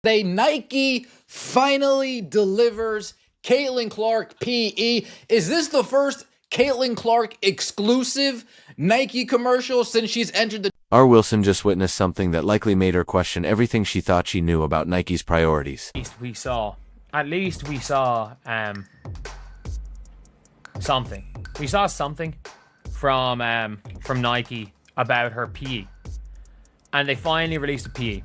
Today, Nike finally delivers Caitlin Clark PE. Is this the first Caitlin Clark exclusive Nike commercial since she's entered the... R. Wilson just witnessed something that likely made her question everything she thought she knew about Nike's priorities. At least we saw something. We saw something from Nike about her PE. And they finally released a PE.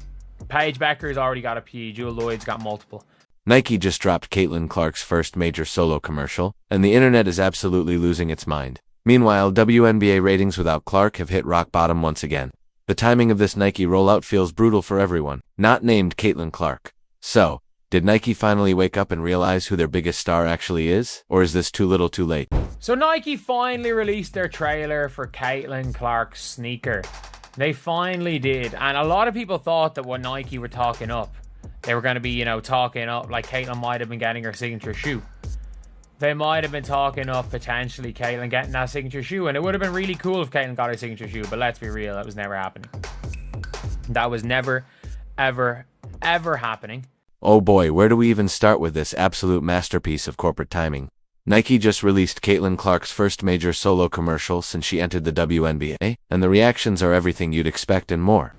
Paige Becker's already got a PE. Jewel Lloyd's got multiple. Nike just dropped Caitlin Clark's first major solo commercial, and the internet is absolutely losing its mind. Meanwhile, WNBA ratings without Clark have hit rock bottom once again. The timing of this Nike rollout feels brutal for everyone, not named Caitlin Clark. So, did Nike finally wake up and realize who their biggest star actually is? Or is this too little too late? So Nike finally released their trailer for Caitlin Clark's sneaker. They finally did, and a lot of people thought that when Nike were talking up, they were going to be, talking up like Caitlin might have been getting her signature shoe. They might have been talking up potentially Caitlin getting that signature shoe, and it would have been really cool if Caitlin got her signature shoe, but let's be real, that was never happening. That was never, ever, ever happening. Oh boy, where do we even start with this absolute masterpiece of corporate timing? Nike just released Caitlin Clark's first major solo commercial since she entered the WNBA, and the reactions are everything you'd expect and more.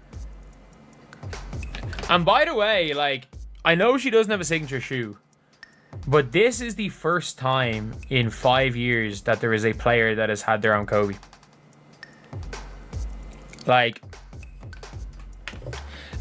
And by the way, I know she doesn't have a signature shoe, but this is the first time in 5 years that there is a player that has had their own Kobe.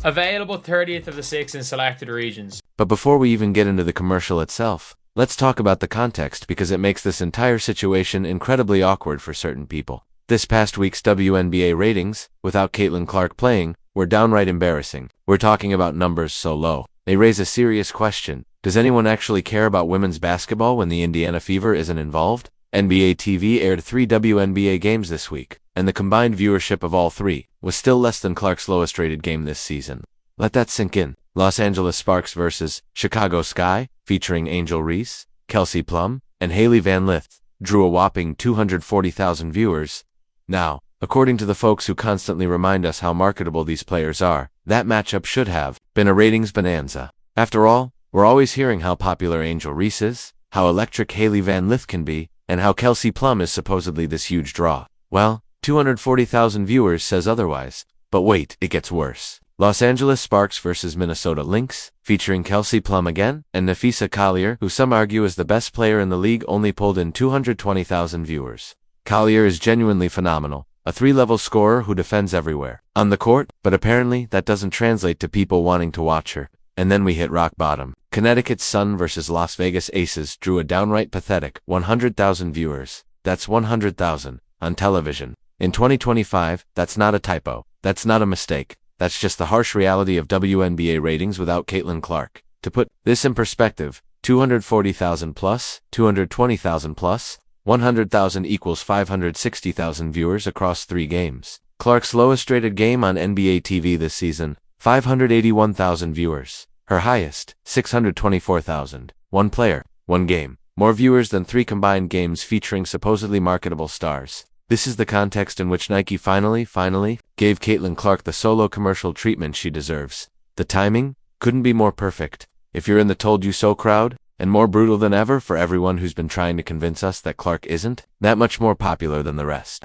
Available 30th of the 6th in selected regions. But before we even get into the commercial itself, let's talk about the context because it makes this entire situation incredibly awkward for certain people. This past week's WNBA ratings, without Caitlin Clark playing, were downright embarrassing. We're talking about numbers so low. They raise a serious question. Does anyone actually care about women's basketball when the Indiana Fever isn't involved? NBA TV aired 3 WNBA games this week, and the combined viewership of all 3 was still less than Clark's lowest rated game this season. Let that sink in. Los Angeles Sparks vs. Chicago Sky, featuring Angel Reese, Kelsey Plum, and Hailey Van Lith, drew a whopping 240,000 viewers. Now, according to the folks who constantly remind us how marketable these players are, that matchup should have been a ratings bonanza. After all, we're always hearing how popular Angel Reese is, how electric Hailey Van Lith can be, and how Kelsey Plum is supposedly this huge draw. Well, 240,000 viewers says otherwise. But wait, it gets worse. Los Angeles Sparks vs. Minnesota Lynx, featuring Kelsey Plum again, and Napheesa Collier, who some argue is the best player in the league, only pulled in 220,000 viewers. Collier is genuinely phenomenal, a 3-level scorer who defends everywhere on the court, but apparently that doesn't translate to people wanting to watch her. And then we hit rock bottom. Connecticut Sun vs. Las Vegas Aces drew a downright pathetic 100,000 viewers. That's 100,000 on television. In 2025, that's not a typo. That's not a mistake. That's just the harsh reality of WNBA ratings without Caitlin Clark. To put this in perspective, 240,000 plus, 220,000 plus, 100,000 equals 560,000 viewers across 3 games. Clark's lowest rated game on NBA TV this season, 581,000 viewers. Her highest, 624,000. One player, one game. More viewers than 3 combined games featuring supposedly marketable stars. This is the context in which Nike finally gave Caitlin Clark the solo commercial treatment she deserves. The timing couldn't be more perfect. If you're in the told you so crowd, and more brutal than ever for everyone who's been trying to convince us that Clark isn't that much more popular than the rest.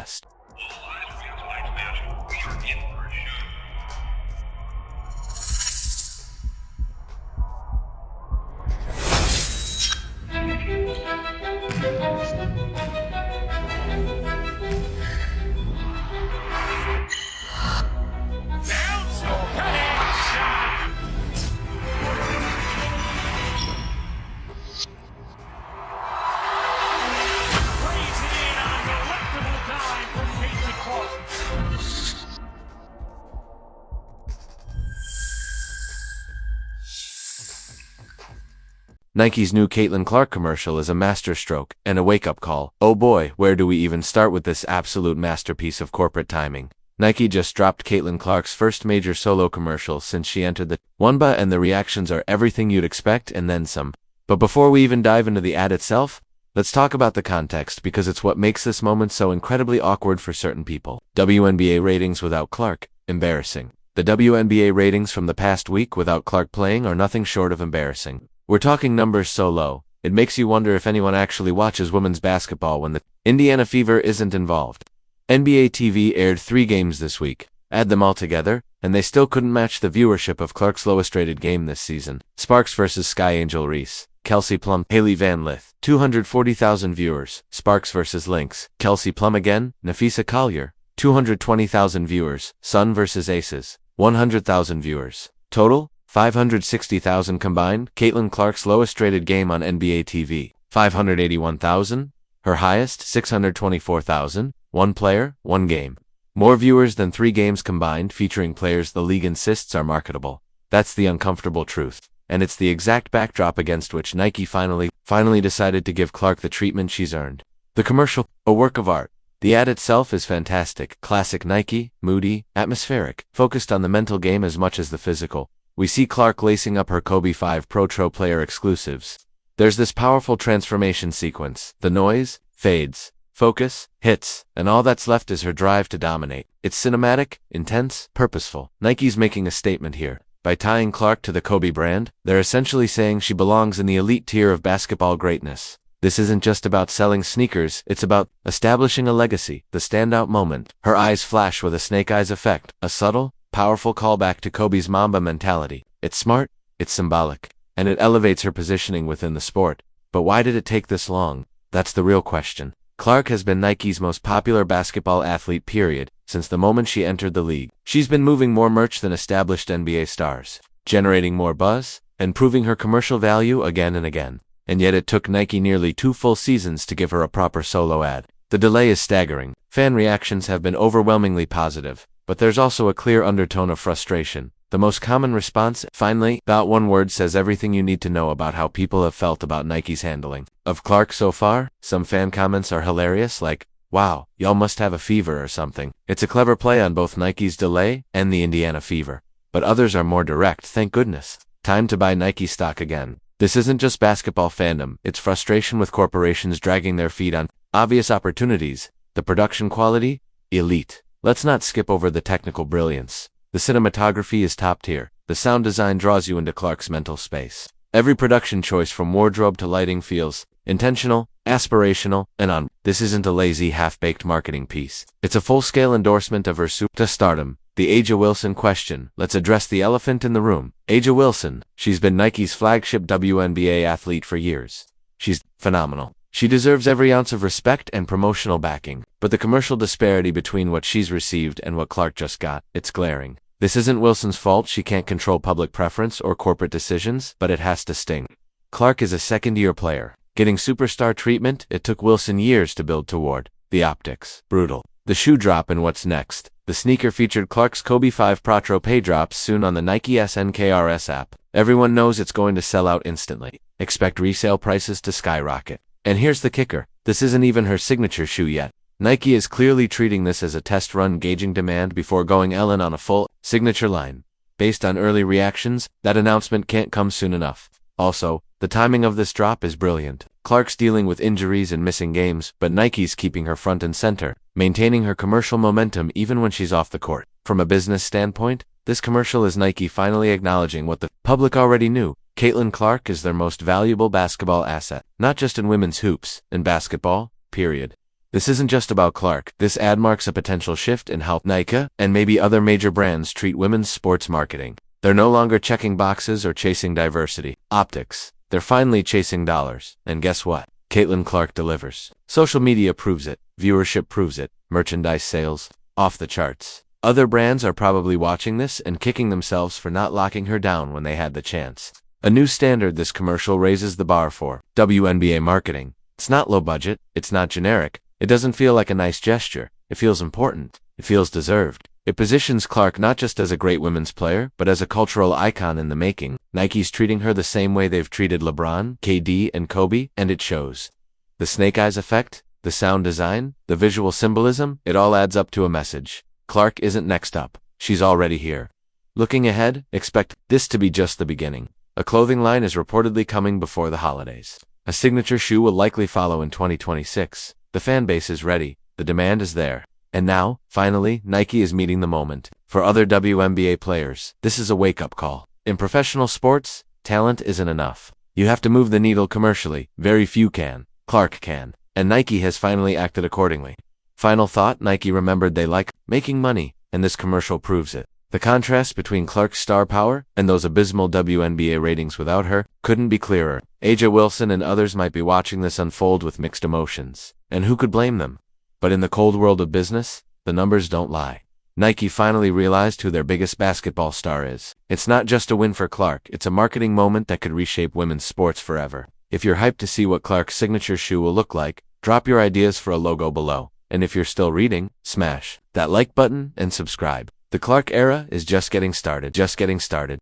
Nike's new Caitlin Clark commercial is a masterstroke and a wake-up call. Oh boy, where do we even start with this absolute masterpiece of corporate timing? Nike just dropped Caitlin Clark's first major solo commercial since she entered the WNBA, and the reactions are everything you'd expect and then some. But before we even dive into the ad itself, let's talk about the context because it's what makes this moment so incredibly awkward for certain people. WNBA ratings without Clark, embarrassing. The WNBA ratings from the past week without Clark playing are nothing short of embarrassing. We're talking numbers so low, it makes you wonder if anyone actually watches women's basketball when the Indiana Fever isn't involved. NBA TV aired 3 games this week. Add them all together, and they still couldn't match the viewership of Clark's lowest rated game this season. Sparks vs. Sky Angel Reese. Kelsey Plum, Haley Van Lith. 240,000 viewers. Sparks vs. Lynx. Kelsey Plum again. Nafisa Collier. 220,000 viewers. Sun vs. Aces. 100,000 viewers. Total, 560,000 combined. Caitlin Clark's lowest rated game on NBA TV. 581,000. Her highest, 624,000. One player, one game. More viewers than 3 games combined featuring players the league insists are marketable. That's the uncomfortable truth. And it's the exact backdrop against which Nike finally decided to give Clark the treatment she's earned. The commercial, a work of art. The ad itself is fantastic, classic Nike, moody, atmospheric, focused on the mental game as much as the physical. We see Clark lacing up her Kobe 5 Pro player exclusives. There's this powerful transformation sequence. The noise, fades, focus, hits, and all that's left is her drive to dominate. It's cinematic, intense, purposeful. Nike's making a statement here. By tying Clark to the Kobe brand, they're essentially saying she belongs in the elite tier of basketball greatness. This isn't just about selling sneakers, it's about establishing a legacy, the standout moment. Her eyes flash with a snake eyes effect, a subtle, powerful callback to Kobe's Mamba mentality. It's smart, it's symbolic, and it elevates her positioning within the sport. But why did it take this long? That's the real question. Clark has been Nike's most popular basketball athlete period, since the moment she entered the league. She's been moving more merch than established NBA stars, generating more buzz, and proving her commercial value again and again. And yet it took Nike nearly 2 full seasons to give her a proper solo ad. The delay is staggering. Fan reactions have been overwhelmingly positive, but there's also a clear undertone of frustration. The most common response, finally, about one word says everything you need to know about how people have felt about Nike's handling of Clark so far. Some fan comments are hilarious, like, "Wow, y'all must have a fever or something." It's a clever play on both Nike's delay and the Indiana Fever. But others are more direct, thank goodness. Time to buy Nike stock again. This isn't just basketball fandom, it's frustration with corporations dragging their feet on obvious opportunities. The production quality? Elite. Let's not skip over the technical brilliance. The cinematography is top tier. The sound design draws you into Clark's mental space. Every production choice from wardrobe to lighting feels intentional, aspirational, and on. This isn't a lazy, half-baked marketing piece. It's a full-scale endorsement of her to stardom. The A'ja Wilson question. Let's address the elephant in the room. A'ja Wilson. She's been Nike's flagship WNBA athlete for years. She's phenomenal. She deserves every ounce of respect and promotional backing. But the commercial disparity between what she's received and what Clark just got, it's glaring. This isn't Wilson's fault. She can't control public preference or corporate decisions, but it has to sting. Clark is a second-year player. Getting superstar treatment, it took Wilson years to build toward. The optics. Brutal. The shoe drop and what's next. The sneaker featured Clark's Kobe 5 Pro pay drops soon on the Nike SNKRS app. Everyone knows it's going to sell out instantly. Expect resale prices to skyrocket. And here's the kicker. This isn't even her signature shoe yet. Nike is clearly treating this as a test run gauging demand before going all in on a full, signature line. Based on early reactions, that announcement can't come soon enough. Also, the timing of this drop is brilliant. Clark's dealing with injuries and missing games, but Nike's keeping her front and center, maintaining her commercial momentum even when she's off the court. From a business standpoint, this commercial is Nike finally acknowledging what the public already knew. Caitlin Clark is their most valuable basketball asset, not just in women's hoops, in basketball, period. This isn't just about Clark. This ad marks a potential shift in how Nike and maybe other major brands treat women's sports marketing. They're no longer checking boxes or chasing diversity. Optics. They're finally chasing dollars. And guess what? Caitlin Clark delivers. Social media proves it. Viewership proves it. Merchandise sales, off the charts. Other brands are probably watching this and kicking themselves for not locking her down when they had the chance. A new standard this commercial raises the bar for WNBA marketing. It's not low budget. It's not generic. It doesn't feel like a nice gesture. It feels important. It feels deserved. It positions Clark not just as a great women's player, but as a cultural icon in the making. Nike's treating her the same way they've treated LeBron, KD, and Kobe, and it shows. The snake eyes effect, the sound design, the visual symbolism, it all adds up to a message. Clark isn't next up. She's already here. Looking ahead, expect this to be just the beginning. A clothing line is reportedly coming before the holidays. A signature shoe will likely follow in 2026. The fan base is ready. The demand is there. And now, finally, Nike is meeting the moment. For other WNBA players, this is a wake-up call. In professional sports, talent isn't enough. You have to move the needle commercially. Very few can. Clark can. And Nike has finally acted accordingly. Final thought, Nike remembered they like making money, and this commercial proves it. The contrast between Clark's star power and those abysmal WNBA ratings without her couldn't be clearer. A'ja Wilson and others might be watching this unfold with mixed emotions. And who could blame them? But in the cold world of business, the numbers don't lie. Nike finally realized who their biggest basketball star is. It's not just a win for Clark, it's a marketing moment that could reshape women's sports forever. If you're hyped to see what Clark's signature shoe will look like, drop your ideas for a logo below. And if you're still reading, smash that like button and subscribe. The Clark era is just getting started.